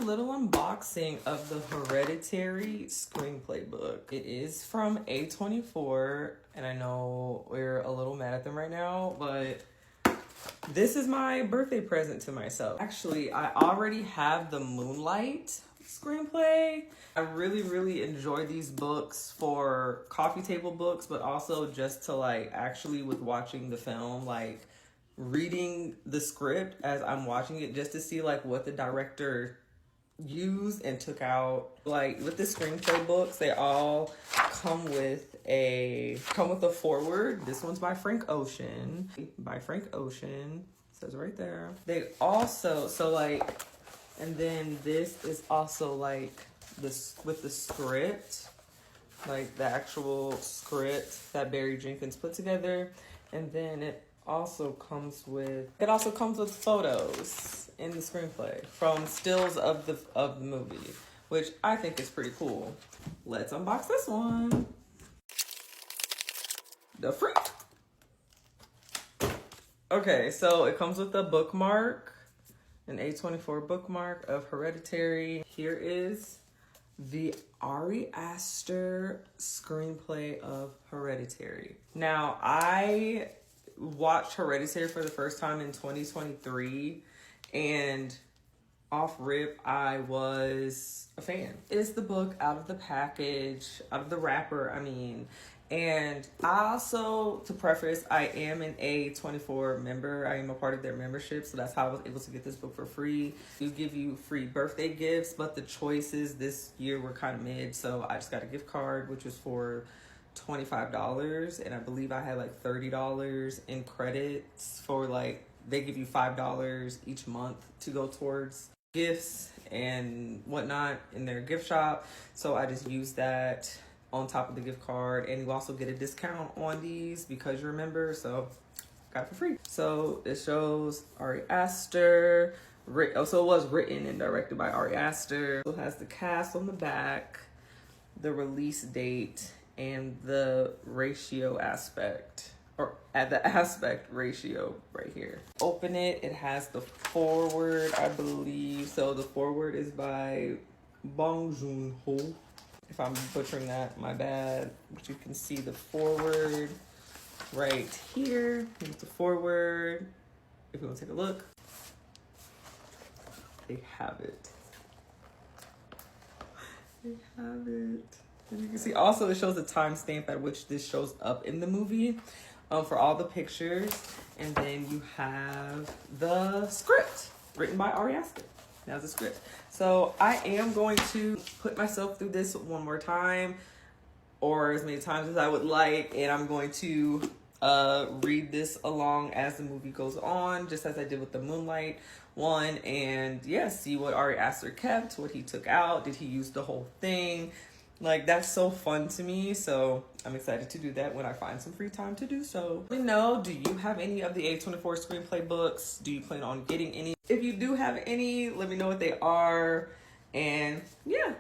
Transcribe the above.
little unboxing of the Hereditary screenplay book. It is from A24, and I know we're a little mad at them right now, but this is my birthday present to myself. Actually, I already have the Moonlight screenplay. I really enjoy these books for coffee table books, but also just to like actually with watching the film, like reading the script as I'm watching it just to see like what the director used and took out. Like with the screenplay books, they all come with a foreword. This one's by Frank Ocean. It says right there. They also, and then this is also like this with the script, like the actual script that Barry Jenkins put together. And then it also comes with photos in the screenplay from stills of the movie, which I think is pretty cool. Let's unbox this one. The fruit. Okay, so it comes with a bookmark, an A24 bookmark of Hereditary. Here is the Ari Aster screenplay of Hereditary. Now, I watched Hereditary for the first time in 2023, and off rip, I was a fan. It's the book out of the package, out of the wrapper, I mean. And I also, to preface, I am an A24 member. I am a part of their membership, so that's how I was able to get this book for free. They give you free birthday gifts, but the choices this year were kind of mid, so I just got a gift card, which was for $25, and I believe I had like $30 in credits for like, they give you $5 each month to go towards gifts and whatnot in their gift shop. So I just used that on top of the gift card, and you also get a discount on these because you're a member, so got it for free. So it shows Ari Aster. So it was written and directed by Ari Aster. It has the cast on the back, the release date, and the ratio aspect, or at the aspect ratio right here. Open it, it has the foreword, I believe. So the foreword is by Bong Joon-ho. If I'm butchering that, my bad. But you can see the foreword right here. Here's the foreword. If you want to take a look, they have it. They have it. And you can see also it shows the timestamp at which this shows up in the movie for all the pictures. And then you have the script written by Ari Aster. Now the script. So I am going to put myself through this one more time, or as many times as I would like, and I'm going to read this along as the movie goes on, just as I did with the Moonlight one, and yeah, see what Ari Aster kept, what he took out, did he use the whole thing? Like, that's so fun to me, so I'm excited to do that when I find some free time to do so. Let me know, do you have any of the A24 screenplay books? Do you plan on getting any? If you do have any, let me know what they are, and yeah.